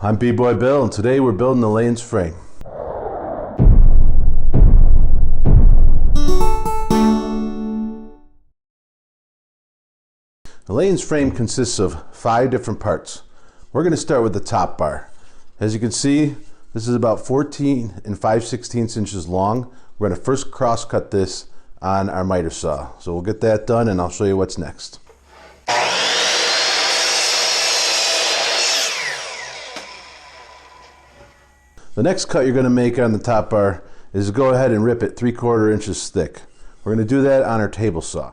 I'm B-Boy Bill, and today we're building the Layen's frame. The Layen's frame consists of 5 different parts. We're going to start with the top bar. As you can see, this is about 14 and 5/16 inches long. We're going to first cross cut this on our miter saw. So we'll get that done and I'll show you what's next. The next cut you're going to make on the top bar is to go ahead and rip it 3/4 inches thick. We're going to do that on our table saw.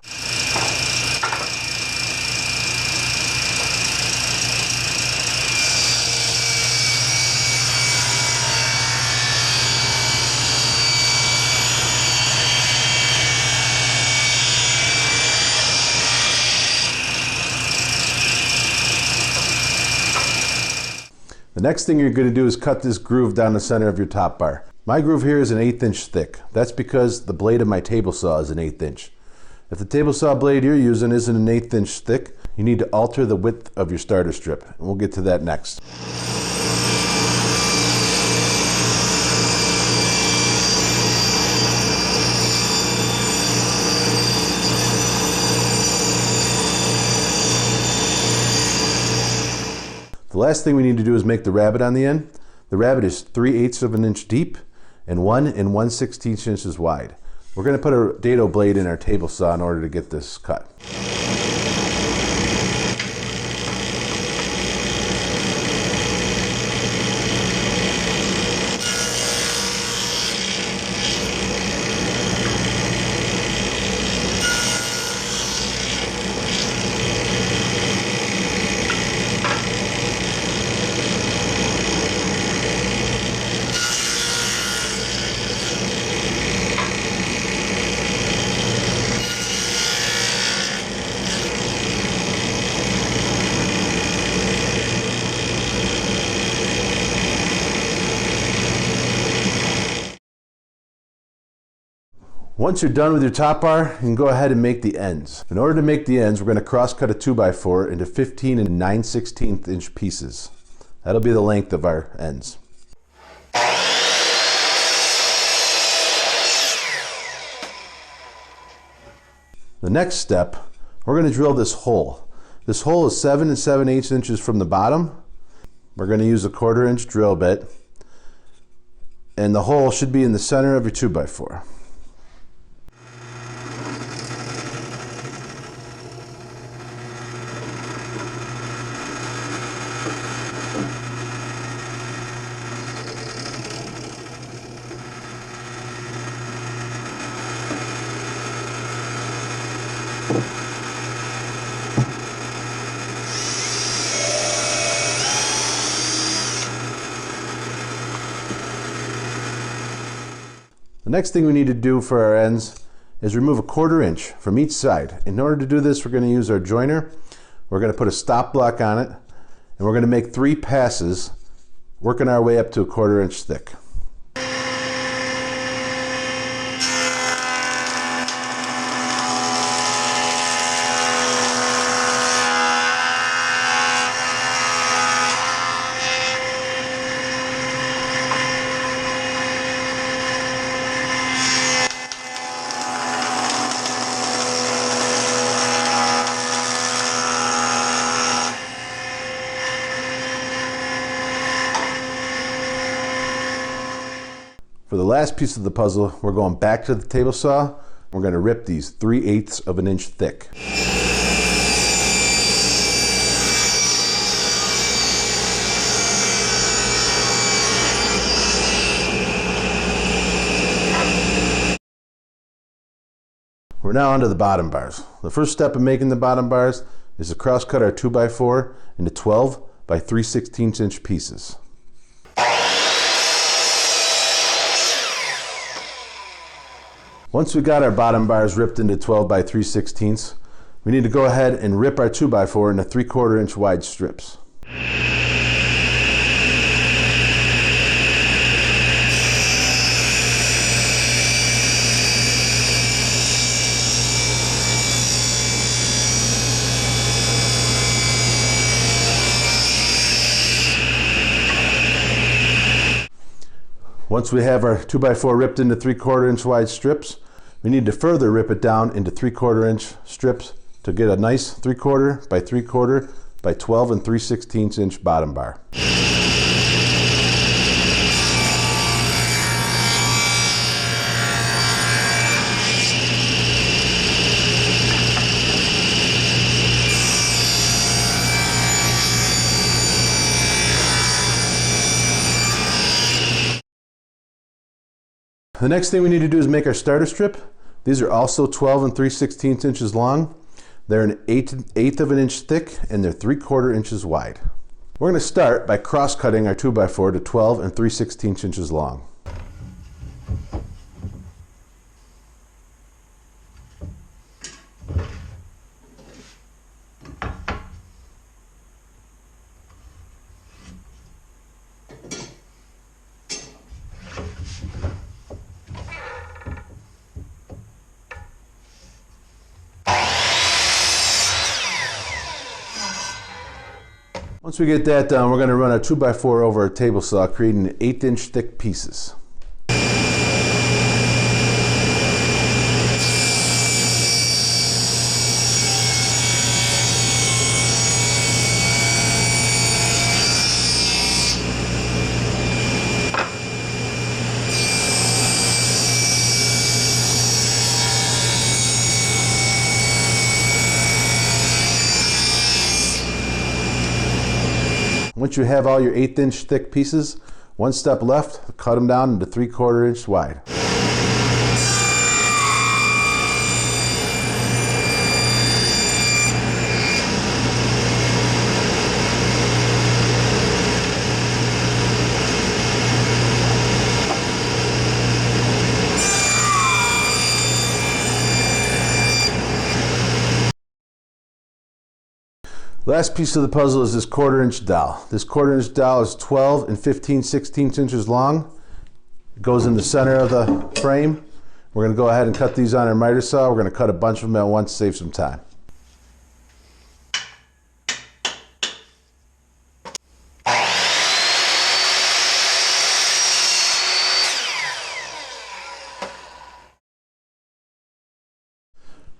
The next thing you're going to do is cut this groove down the center of your top bar. My groove here is an 1/8 inch thick. That's because the blade of my table saw is an 1/8 inch. If the table saw blade you're using isn't an 1/8 inch thick, you need to alter the width of your starter strip. And we'll get to that next. The last thing we need to do is make the rabbet on the end. The rabbet is 3/8 of an inch deep and 1 1/16 inches wide. We're going to put a dado blade in our table saw in order to get this cut. Once you're done with your top bar, you can go ahead and make the ends. In order to make the ends, we're going to cross cut a 2x4 into 15 and 9/16 inch pieces. That'll be the length of our ends. The next step, we're going to drill this hole. This hole is 7 7/8 inches from the bottom. We're going to use a 1/4 inch drill bit, and the hole should be in the center of your 2x4. The next thing we need to do for our ends is remove a 1/4 inch from each side. In order to do this, we're going to use our joiner. We're going to put a stop block on it, and we're going to make 3 passes, working our way up to a 1/4 inch thick. For the last piece of the puzzle, we're going back to the table saw. We're going to rip these 3/8 of an inch thick. We're now onto the bottom bars. The first step in making the bottom bars is to cross cut our 2x4 into 12 by 3/16 inch pieces. Once we got our bottom bars ripped into 12 by 3/16, we need to go ahead and rip our 2x4 into 3/4 inch wide strips. Once we have our 2x4 ripped into 3/4 inch wide strips, we need to further rip it down into 3/4 inch strips to get a nice 3/4 by 3/4 by 12 3/16 inch bottom bar. The next thing we need to do is make our starter strip. These are also 12 3/16 inches long. They're an eighth of an inch thick and they're 3/4 inches wide. We're going to start by cross-cutting our 2x4 to 12 3/16 inches long. Once we get that done, we're going to run our 2x4 over a table saw, creating 1/8 inch thick pieces. Once you have all your 1/8 inch thick pieces, one step left, cut them down into 3/4 inch wide. Last piece of the puzzle is this 1/4 inch dowel. This 1/4 inch dowel is 12 15/16 inches long. It goes in the center of the frame. We're going to go ahead and cut these on our miter saw. We're going to cut a bunch of them at once to save some time.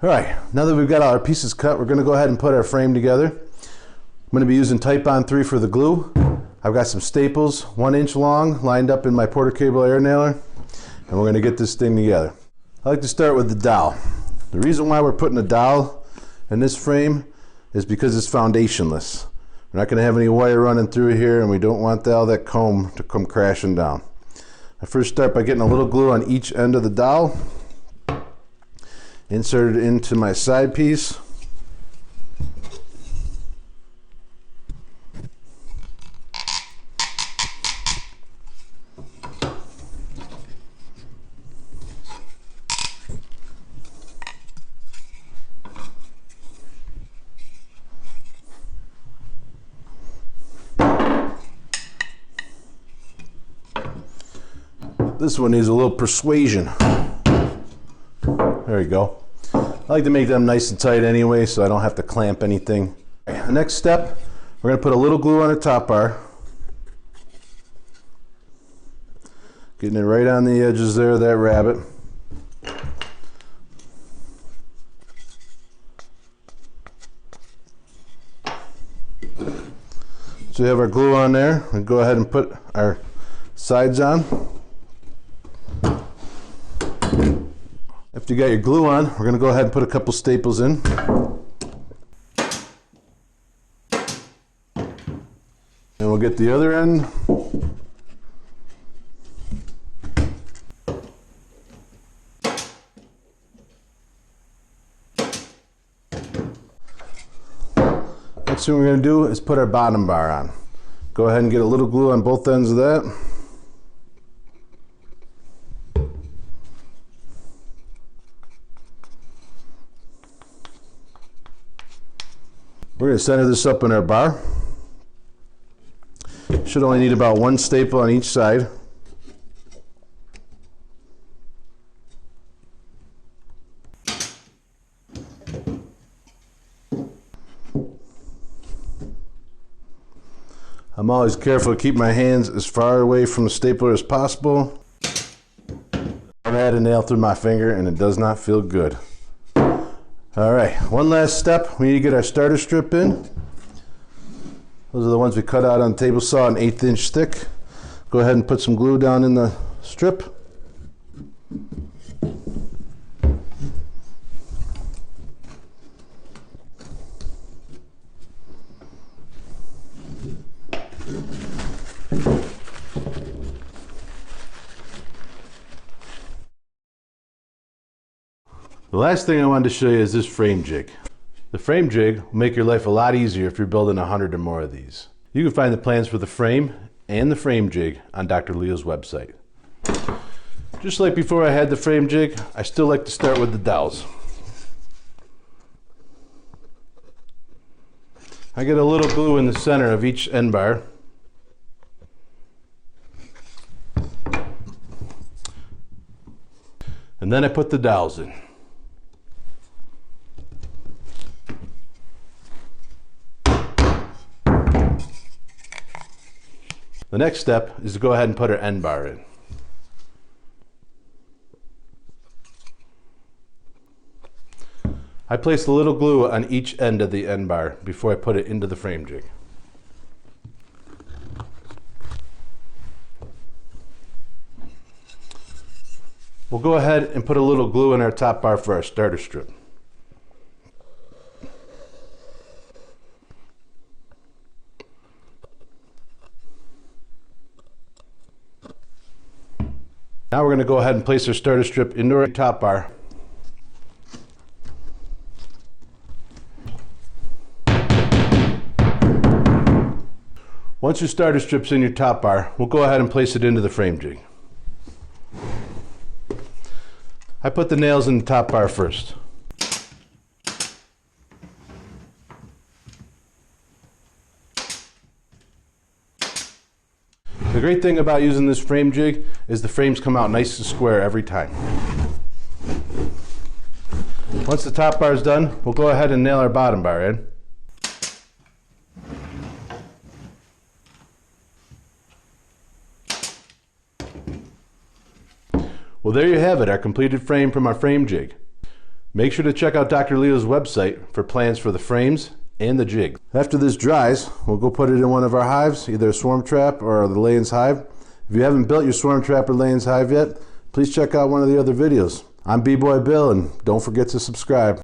All right, now that we've got all our pieces cut, we're going to go ahead and put our frame together. I'm going to be using Type-On 3 for the glue. I've got some staples 1 inch long lined up in my Porter cable air nailer, and we're going to get this thing together. I like to start with the dowel. The reason why we're putting a dowel in this frame is because it's foundationless. We're not going to have any wire running through here, and we don't want all that comb to come crashing down. I first start by getting a little glue on each end of the dowel, insert it into my side piece. This one needs a little persuasion. There you go. I like to make them nice and tight anyway, so I don't have to clamp anything. The next step, we're going to put a little glue on the top bar. Getting it right on the edges there of that rabbet. So we have our glue on there. We'll go ahead and put our sides on. After you got your glue on, we're going to go ahead and put a couple staples in. And we'll get the other end. Next thing we're going to do is put our bottom bar on. Go ahead and get a little glue on both ends of that. We're going to center this up in our bar. Should only need about one staple on each side. I'm I'm always careful to keep my hands as far away from the stapler as possible. I've had a nail through my finger and it does not feel good. Alright, one last step. We need to get our starter strip in. Those are the ones we cut out on the table saw, an 1/8 inch thick. Go ahead and put some glue down in the strip. The last thing I wanted to show you is this frame jig. The frame jig will make your life a lot easier if you're building 100 or more of these. You can find the plans for the frame and the frame jig on Dr. Leo's website. Just like before I had the frame jig, I still like to start with the dowels. I get a little glue in the center of each end bar. And then I put the dowels in. The next step is to go ahead and put our end bar in. I place a little glue on each end of the end bar before I put it into the frame jig. We'll go ahead and put a little glue in our top bar for our starter strip. Now we're going to go ahead and place our starter strip into our top bar. Once your starter strip's in your top bar, we'll go ahead and place it into the frame jig. I put the nails in the top bar first. The great thing about using this frame jig is the frames come out nice and square every time. Once the top bar is done, we'll go ahead and nail our bottom bar in. Well, there you have it, our completed frame from our frame jig. Make sure to check out Dr. Leo's website for plans for the frames and the jig. After this dries, we'll go put it in one of our hives, either a swarm trap or the Layen's hive. If you haven't built your swarm trap or Layen's hive yet, please check out one of the other videos. I'm B-Boy Bill, and don't forget to subscribe.